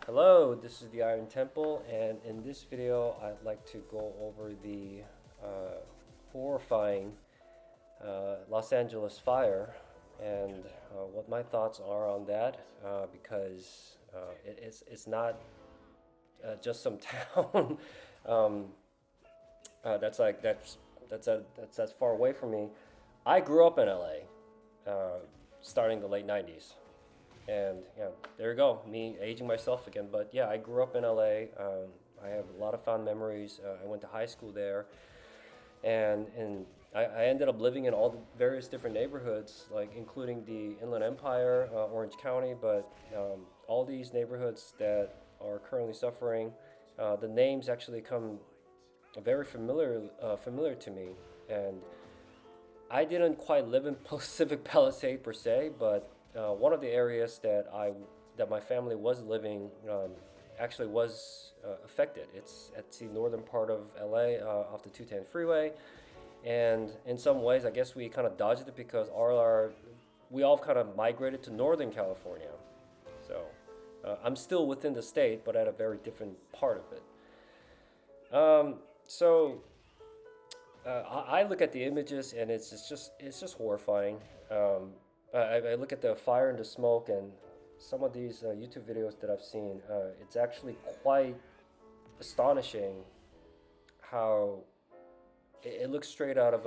Hello, this is the Iron Temple, and in this video, I'd like to go over the horrifying Los Angeles fire and what my thoughts are on that, because it's not just some town um, that's as far away from me. I grew up in LA, starting the late '90s. And yeah, there you go, me aging myself again. But yeah, I grew up in LA. I have a lot of fond memories. I went to high school there, and I ended up living in all the various different neighborhoods, like including the Inland Empire, Orange County. But all these neighborhoods that are currently suffering, the names actually come very familiar to me. And I didn't quite live in Pacific Palisade per se, but one of the areas that my family was living actually was affected. It's at the northern part of LA, off the 210 freeway, and in some ways, I guess we kind of dodged it because we all kind of migrated to Northern California. So I'm still within the state, but at a very different part of it. So I look at the images and it's just horrifying. I look at the fire and the smoke and some of these YouTube videos that I've seen. It's actually quite astonishing how it looks straight out of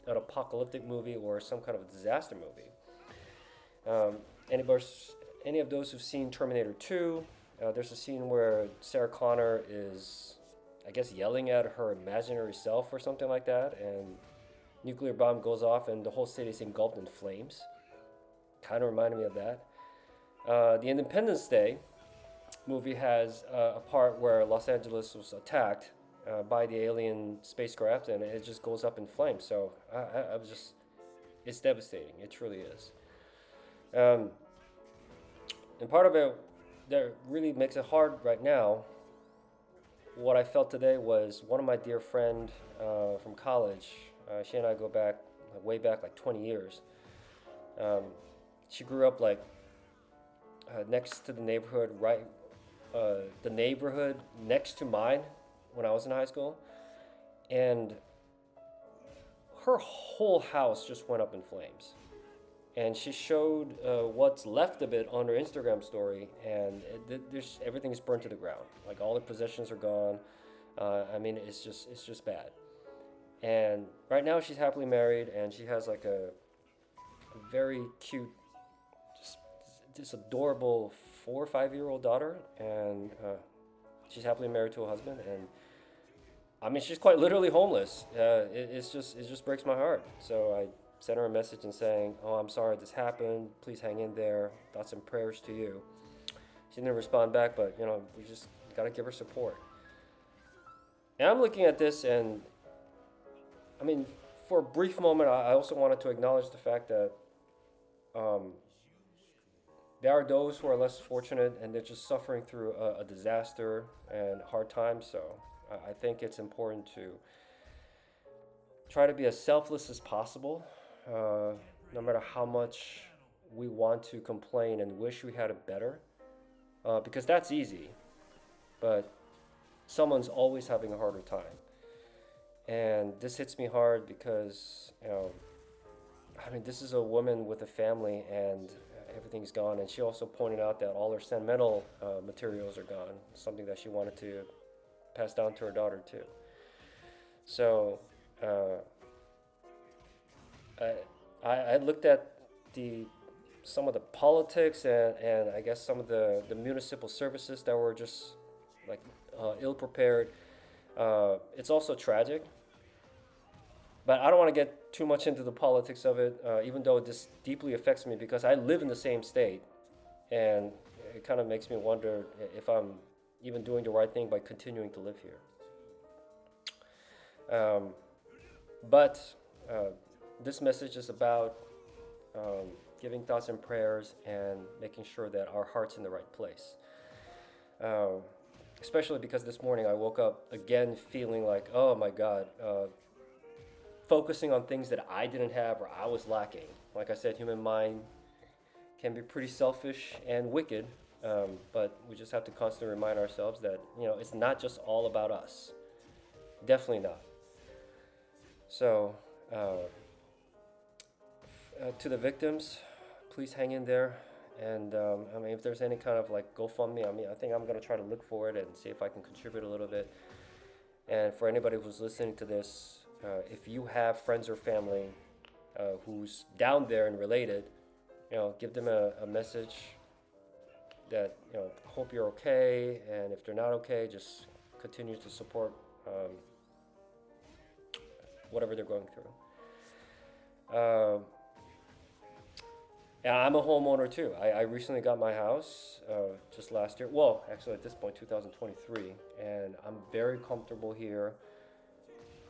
an apocalyptic movie or some kind of a disaster movie. Um, anybody, any of those who've seen Terminator 2, there's a scene where Sarah Connor is, I guess, yelling at her imaginary self or something like that, and nuclear bomb goes off and the whole city is engulfed in flames. Kind of reminded me of that. The Independence Day movie has a part where Los Angeles was attacked by the alien spacecraft and it just goes up in flames. So I was just, it's devastating. It truly is. Um, and part of it that really makes it hard right now, what I felt today was one of my dear friend from college. She and I go back, way back, like 20 years. She grew up like next to the neighborhood, the neighborhood next to mine when I was in high school. And her whole house just went up in flames. And she showed what's left of it on her Instagram story, and everything's burned to the ground. Like all the possessions are gone. I mean, it's just bad. And right now she's happily married, and she has like a very cute, just this adorable 4 or 5 year old daughter, and she's happily married to a husband. And I mean, she's quite literally homeless. It just breaks my heart. So I sent her a message and saying, "Oh, I'm sorry this happened. Please hang in there. Thoughts and prayers to you." She didn't respond back, but we just gotta give her support. And I'm looking at this, and I mean, for a brief moment, I also wanted to acknowledge the fact that um, there are those who are less fortunate and they're just suffering through a disaster and hard times. So I think it's important to try to be as selfless as possible, no matter how much we want to complain and wish we had it better, because that's easy, but someone's always having a harder time. And this hits me hard because, I mean, this is a woman with a family and everything's gone. And she also pointed out that all her sentimental materials are gone, something that she wanted to pass down to her daughter too. So I, I looked at the some of the politics and I guess some of the municipal services that were just like ill prepared. It's also tragic, but I don't want to get too much into the politics of it, even though this deeply affects me because I live in the same state, and it kind of makes me wonder if I'm even doing the right thing by continuing to live here. But this message is about giving thoughts and prayers and making sure that our heart's in the right place. Especially because this morning I woke up again feeling like, oh my God, focusing on things that I didn't have or I was lacking. Like I said, human mind can be pretty selfish and wicked, But we just have to constantly remind ourselves that, it's not just all about us. Definitely not. So, to the victims, please hang in there. And I mean, if there's any kind of like GoFundMe, I mean, I think I'm gonna try to look for it and see if I can contribute a little bit. And for anybody who's listening to this, if you have friends or family who's down there and related, give them a message that, hope you're okay. And if they're not okay, just continue to support whatever they're going through. Yeah, I'm a homeowner too. I recently got my house just last year. Well, actually, at this point, 2023, and I'm very comfortable here.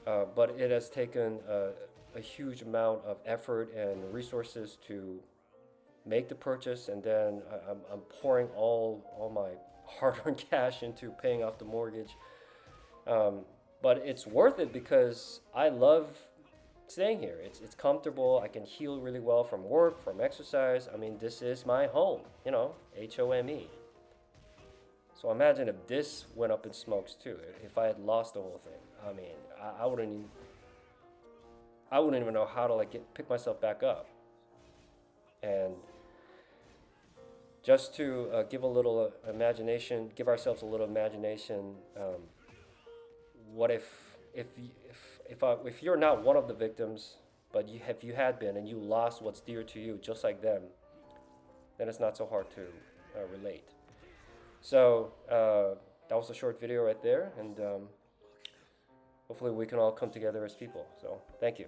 But it has taken a huge amount of effort and resources to make the purchase, and then I'm pouring all my hard-earned cash into paying off the mortgage. But it's worth it because I love staying here. It's comfortable. I can heal really well from work, from exercise. I mean, this is my home, HOME. So imagine if this went up in smokes too. If I had lost the whole thing, I mean, I wouldn't even know how to pick myself back up. And just to give a little imagination, give ourselves a little imagination. What if you're not one of the victims, but if you had been and you lost what's dear to you, just like them, then it's not so hard to relate. So that was a short video right there, and hopefully we can all come together as people. So thank you.